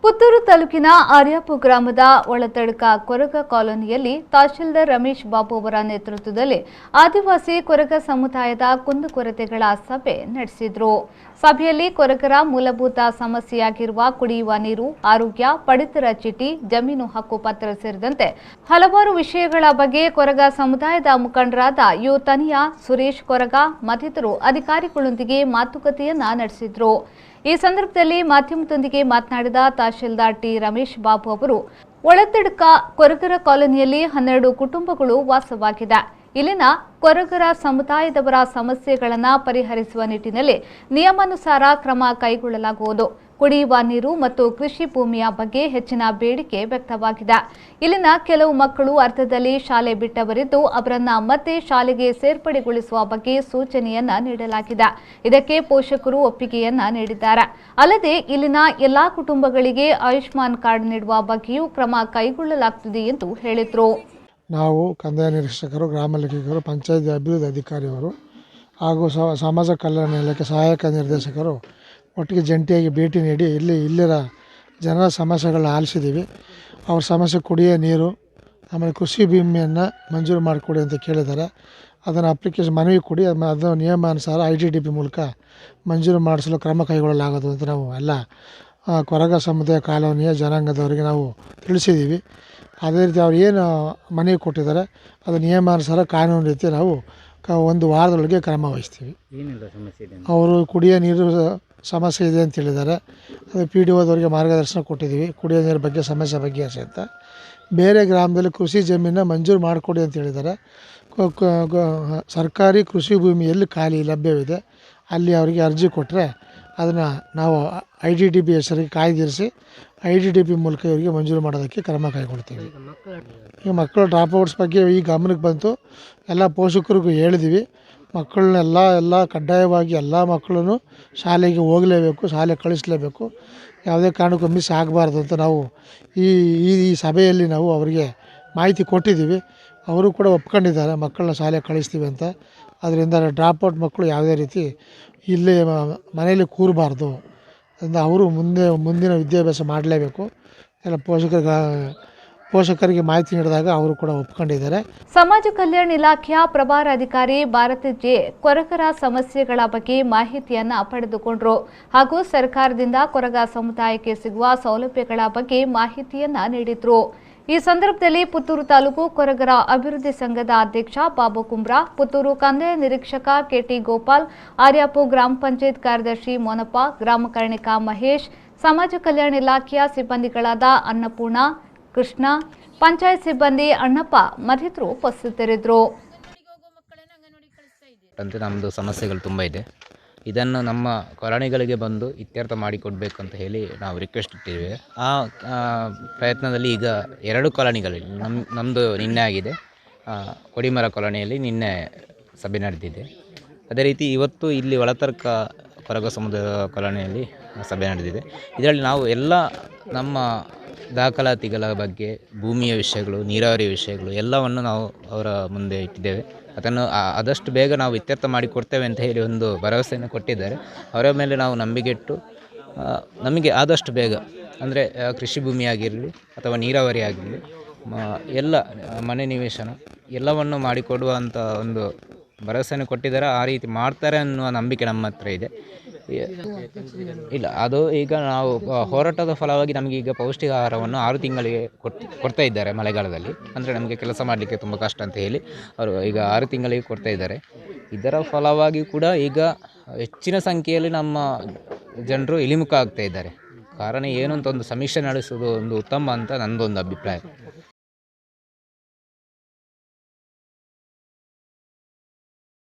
ಪುತ್ತೂರು ತಾಲೂಕಿನ ಆರ್ಯಾಪು ಗ್ರಾಮದ ಒಳತಡಕ ಕೊರಗ ಕಾಲೋನಿಯಲ್ಲಿ ತಹಶೀಲ್ದಾರ್ ರಮೇಶ್ ಬಾಬು ಅವರ ನೇತೃತ್ವದಲ್ಲಿ ಆದಿವಾಸಿ ಕೊರಗ ಸಮುದಾಯದ ಕುಂದುಕೊರತೆಗಳ ಸಭೆ ನಡೆಸಿದರು. ಸಭೆಯಲ್ಲಿ ಕೊರಗರ ಮೂಲಭೂತ ಸಮಸ್ಯೆಯಾಗಿರುವ ಕುಡಿಯುವ ನೀರು, ಆರೋಗ್ಯ, ಪಡಿತರ ಚೀಟಿ, ಜಮೀನು ಹಕ್ಕು ಪತ್ರ ಸೇರಿದಂತೆ ಹಲವಾರು ವಿಷಯಗಳ ಬಗ್ಗೆ ಕೊರಗ ಸಮುದಾಯದ ಮುಖಂಡರಾದ ಯು ತನಿಯಾ, ಸುರೇಶ್ ಕೊರಗ ಮತ್ತಿತರರು ಅಧಿಕಾರಿಗಳೊಂದಿಗೆ ಮಾತುಕತೆಯನ್ನ ನಡೆಸಿದರು. ಈ ಸಂದರ್ಭದಲ್ಲಿ ಮಾಧ್ಯಮದೊಂದಿಗೆ ಮಾತನಾಡಿದ ತಹಶೀಲ್ದಾರ್ ಟಿ ರಮೇಶ್ ಬಾಬು ಅವರು, ಒಳತಡಕ ಕೊರಗರ ಕಾಲೋನಿಯಲ್ಲಿ 12 ಕುಟುಂಬಗಳು ವಾಸವಾಗಿದೆ. ಇಲ್ಲಿನ ಕೊರಗರ ಸಮುದಾಯದವರ ಸಮಸ್ಯೆಗಳನ್ನು ಪರಿಹರಿಸುವ ನಿಟ್ಟಿನಲ್ಲಿ ನಿಯಮಾನುಸಾರ ಕ್ರಮ ಕೈಗೊಳ್ಳಲಾಗುವುದು. ಕುಡಿಯುವ ನೀರು ಮತ್ತು ಕೃಷಿ ಭೂಮಿಯ ಬಗ್ಗೆ ಹೆಚ್ಚಿನ ಬೇಡಿಕೆ ವ್ಯಕ್ತವಾಗಿದೆ. ಇಲ್ಲಿನ ಕೆಲವು ಮಕ್ಕಳು ಅರ್ಧದಲ್ಲಿ ಶಾಲೆ ಬಿಟ್ಟವರಿದ್ದು ಅವರನ್ನ ಮತ್ತೆ ಶಾಲೆಗೆ ಸೇರ್ಪಡೆಗೊಳಿಸುವ ಬಗ್ಗೆ ಸೂಚನೆಯನ್ನ ನೀಡಲಾಗಿದೆ. ಇದಕ್ಕೆ ಪೋಷಕರು ಒಪ್ಪಿಗೆಯನ್ನ ನೀಡಿದ್ದಾರೆ. ಅಲ್ಲದೆ ಇಲ್ಲಿನ ಎಲ್ಲಾ ಕುಟುಂಬಗಳಿಗೆ ಆಯುಷ್ಮಾನ್ ಕಾರ್ಡ್ ನೀಡುವ ಬಗ್ಗೆಯೂ ಕ್ರಮ ಕೈಗೊಳ್ಳಲಾಗುತ್ತಿದೆ ಎಂದು ಹೇಳಿದರು. ನಾವು ಕಂದಾಯ ನಿರೀಕ್ಷಕರು, ಗ್ರಾಮ ಲೆಕ್ಕಿಗರು, ಪಂಚಾಯತ್ ಅಭಿವೃದ್ಧಿ ಅಧಿಕಾರಿಯವರು ಹಾಗೂ ಸಮಾಜ ಕಲ್ಯಾಣ ಇಲಾಖೆ ಸಹಾಯಕ ನಿರ್ದೇಶಕರು ಒಟ್ಟಿಗೆ ಜಂಟಿಯಾಗಿ ಭೇಟಿ ನೀಡಿ ಇಲ್ಲಿರ ಜನರ ಸಮಸ್ಯೆಗಳನ್ನ ಆಲಿಸಿದ್ದೀವಿ. ಅವ್ರ ಸಮಸ್ಯೆ ಕುಡಿಯೋ ನೀರು, ಆಮೇಲೆ ಕೃಷಿ ಭೂಮಿಯನ್ನು ಮಂಜೂರು ಮಾಡಿಕೊಡಿ ಅಂತ ಕೇಳಿದ್ದಾರೆ. ಅದನ್ನು ಅಪ್ಲಿಕೇಶನ್ ಮನವಿ ಕೊಡಿ, ಅದು ನಿಯಮಾನುಸಾರ ITDP ಮೂಲಕ ಮಂಜೂರು ಮಾಡಿಸಲು ಕ್ರಮ ಕೈಗೊಳ್ಳಲಾಗೋದು ಅಂತ ನಾವು ಎಲ್ಲ ಕೊರಗ ಸಮುದಾಯ ಕಾಲೋನಿಯ ಜನಾಂಗದವರಿಗೆ ನಾವು ತಿಳಿಸಿದ್ದೀವಿ. ಅದೇ ರೀತಿ ಅವ್ರು ಏನು ಮನವಿ ಕೊಟ್ಟಿದ್ದಾರೆ ಅದು ನಿಯಮಾನುಸಾರ ಕಾನೂನು ರೀತಿ ನಾವು 1 ವಾರದೊಳಗೆ ಕ್ರಮ ವಹಿಸ್ತೀವಿ. ಅವರು ಕುಡಿಯೋ ನೀರು ಸಮಸ್ಯೆ ಇದೆ ಅಂತ ಹೇಳಿದ್ದಾರೆ. ಅದು PDOದವರಿಗೆ ಮಾರ್ಗದರ್ಶನ ಕೊಟ್ಟಿದ್ದೀವಿ. ಕುಡಿಯೋ ನೀರು ಬಗ್ಗೆ ಸಮಸ್ಯೆ ಬಗ್ಗೆ ಅಂತ. ಬೇರೆ ಗ್ರಾಮದಲ್ಲಿ ಕೃಷಿ ಜಮೀನನ್ನ ಮಂಜೂರು ಮಾಡಿಕೊಡಿ ಅಂತ ಹೇಳಿದ್ದಾರೆ. ಸರ್ಕಾರಿ ಕೃಷಿ ಭೂಮಿ ಎಲ್ಲಿ ಖಾಲಿ ಲಭ್ಯವಿದೆ ಅಲ್ಲಿ ಅವರಿಗೆ ಅರ್ಜಿ ಕೊಟ್ಟರೆ ಅದನ್ನು ನಾವು ITDP ಹೆಸರಿಗೆ ಕಾಯ್ದಿರಿಸಿ ITDP ಮೂಲಕ ಇವರಿಗೆ ಮಂಜೂರು ಮಾಡೋದಕ್ಕೆ ಕ್ರಮ ಕೈಗೊಳ್ತೀವಿ. ಈಗ ಮಕ್ಕಳು ಡ್ರಾಪ್ಔಟ್ಸ್ ಬಗ್ಗೆ ಈ ಗಮನಕ್ಕೆ ಬಂತು. ಎಲ್ಲ ಪೋಷಕರಿಗೂ ಹೇಳಿದ್ದೀವಿ. ಮಕ್ಕಳನ್ನೆಲ್ಲ ಕಡ್ಡಾಯವಾಗಿ ಎಲ್ಲ ಮಕ್ಕಳನ್ನು ಶಾಲೆಗೆ ಹೋಗಲೇಬೇಕು, ಶಾಲೆ ಕಳಿಸಲೇಬೇಕು, ಯಾವುದೇ ಕಾರಣಕ್ಕೂ ಮಿಸ್ ಆಗಬಾರ್ದು ಅಂತ ನಾವು ಈ ಸಭೆಯಲ್ಲಿ ನಾವು ಅವರಿಗೆ ಮಾಹಿತಿ ಕೊಟ್ಟಿದ್ದೀವಿ. ಅವರು ಕೂಡ ಒಪ್ಕೊಂಡಿದ್ದಾರೆ ಮಕ್ಕಳನ್ನ ಶಾಲೆ ಕಳಿಸ್ತೀವಿ ಅಂತ. ಅದರಿಂದ ಡ್ರಾಪ್ಔಟ್ ಮಕ್ಕಳು ಯಾವುದೇ ರೀತಿ ಇಲ್ಲೇ ಮನೆಯಲ್ಲಿ ಕೂರಬಾರ್ದು ಅಂತ ಅವರು ಮುಂದಿನ ವಿದ್ಯಾಭ್ಯಾಸ ಮಾಡಲೇಬೇಕು. ಎಲ್ಲ ಪೋಷಕರಿಗೆ ಮಾಹಿತಿ ನೀಡಿದಾಗ ಅವರು ಕೂಡ ಒಪ್ಕೊಂಡಿದ್ದಾರೆ. ಸಮಾಜ ಕಲ್ಯಾಣ ಇಲಾಖೆಯ ಪ್ರಭಾರ ಅಧಿಕಾರಿ ಭಾರತಿ ಜೆ ಕೊರಗರ ಸಮಸ್ಯೆಗಳ ಬಗ್ಗೆ ಮಾಹಿತಿಯನ್ನ ಪಡೆದುಕೊಂಡರು ಹಾಗೂ ಸರ್ಕಾರದಿಂದ ಕೊರಗ ಸಮುದಾಯಕ್ಕೆ ಸಿಗುವ ಸೌಲಭ್ಯಗಳ ಬಗ್ಗೆ ಮಾಹಿತಿಯನ್ನ ನೀಡಿದ್ರು. ಈ ಸಂದರ್ಭದಲ್ಲಿ ಪುತ್ತೂರು ತಾಲೂಕು ಕೊರಗರ ಅಭಿವೃದ್ಧಿ ಸಂಘದ ಅಧ್ಯಕ್ಷ ಬಾಬು ಕುಂಬ್ರಾ, ಪುತ್ತೂರು ಕಂದಾಯ ನಿರೀಕ್ಷಕ KT ಗೋಪಾಲ್, ಆರ್ಯಾಪು ಗ್ರಾಮ ಪಂಚಾಯತ್ ಕಾರ್ಯದರ್ಶಿ ಮೋನಪ್ಪ, ಗ್ರಾಮ ಕರ್ಣಿಕ ಮಹೇಶ್, ಸಮಾಜ ಕಲ್ಯಾಣ ಇಲಾಖೆಯ ಸಿಬ್ಬಂದಿಗಳಾದ ಅನ್ನಪೂರ್ಣ, ಕೃಷ್ಣ, ಪಂಚಾಯತ್ ಸಿಬ್ಬಂದಿ ಅಣ್ಣಪ್ಪ ಮತ್ತಿತರರು ಉಪಸ್ಥಿತರಿದ್ದರು. ನಮ್ಮದು ಸಮಸ್ಯೆಗಳು ತುಂಬ ಇದೆ. ಇದನ್ನು ನಮ್ಮ ಕಾಲೋನಿಗಳಿಗೆ ಬಂದು ಇತ್ಯರ್ಥ ಮಾಡಿಕೊಡ್ಬೇಕು ಅಂತ ಹೇಳಿ ನಾವು ರಿಕ್ವೆಸ್ಟ್ ಇಟ್ಟಿದ್ದೇವೆ. ಆ ಪ್ರಯತ್ನದಲ್ಲಿ ಈಗ 2 ಕಾಲೋನಿಗಳಲ್ಲಿ ನಮ್ಮದು ನಿನ್ನೆ ಆಗಿದೆ. ಕೊಡಿಮರ ಕಾಲೋನಿಯಲ್ಲಿ ನಿನ್ನೆ ಸಭೆ ನಡೆದಿದೆ. ಅದೇ ರೀತಿ ಇವತ್ತು ಇಲ್ಲಿ ಒಳತರ್ಕ ಕೊರಗ ಸಮುದಾಯ ಕಾಲೋನಿಯಲ್ಲಿ ಸಭೆ ನಡೆದಿದೆ. ಇದರಲ್ಲಿ ನಾವು ಎಲ್ಲ ನಮ್ಮ ದಾಖಲಾತಿಗಳ ಬಗ್ಗೆ, ಭೂಮಿಯ ವಿಷಯಗಳು, ನೀರಾವರಿ ವಿಷಯಗಳು ಎಲ್ಲವನ್ನು ನಾವು ಅವರ ಮುಂದೆ ಇಟ್ಟಿದ್ದೇವೆ. ಅದನ್ನು ಆದಷ್ಟು ಬೇಗ ನಾವು ಇತ್ಯರ್ಥ ಮಾಡಿಕೊಡ್ತೇವೆ ಅಂತ ಹೇಳಿ ಒಂದು ಭರವಸೆಯನ್ನು ಕೊಟ್ಟಿದ್ದಾರೆ. ಅವರ ಮೇಲೆ ನಾವು ನಂಬಿಕೆಟ್ಟು ನಮಗೆ ಆದಷ್ಟು ಬೇಗ, ಅಂದರೆ ಕೃಷಿ ಭೂಮಿ ಆಗಿರಲಿ ಅಥವಾ ನೀರಾವರಿ ಆಗಿರಲಿ, ಎಲ್ಲ ಮನೆ ನಿವೇಶನ ಎಲ್ಲವನ್ನು ಮಾಡಿಕೊಡುವಂಥ ಒಂದು ಭರವಸೆಯನ್ನು ಕೊಟ್ಟಿದ್ದಾರೆ. ಆ ರೀತಿ ಮಾಡ್ತಾರೆ ಅನ್ನುವ ನಂಬಿಕೆ ನಮ್ಮ ಹತ್ರ ಇದೆ. ಇಲ್ಲ, ಅದು ಈಗ ನಾವು ಹೋರಾಟದ ಫಲವಾಗಿ ನಮಗೆ ಈಗ ಪೌಷ್ಟಿಕ ಆಹಾರವನ್ನು 6 ತಿಂಗಳಿಗೆ ಕೊಡ್ತಾ ಇದ್ದಾರೆ. ಮಳೆಗಾಲದಲ್ಲಿ ಅಂದರೆ ನಮಗೆ ಕೆಲಸ ಮಾಡಲಿಕ್ಕೆ ತುಂಬ ಕಷ್ಟ ಅಂತ ಹೇಳಿ ಅವರು ಈಗ 6 ತಿಂಗಳಿಗೆ ಕೊಡ್ತಾ ಇದ್ದಾರೆ. ಇದರ ಫಲವಾಗಿ ಕೂಡ ಈಗ ಹೆಚ್ಚಿನ ಸಂಖ್ಯೆಯಲ್ಲಿ ನಮ್ಮ ಜನರು ಇಳಿಮುಖ ಆಗ್ತಾ ಇದ್ದಾರೆ. ಕಾರಣ ಏನು ಅಂತ ಒಂದು ಸಮೀಕ್ಷೆ ನಡೆಸೋದು ಒಂದು ಉತ್ತಮ ಅಂತ ನನ್ನದೊಂದು ಅಭಿಪ್ರಾಯ.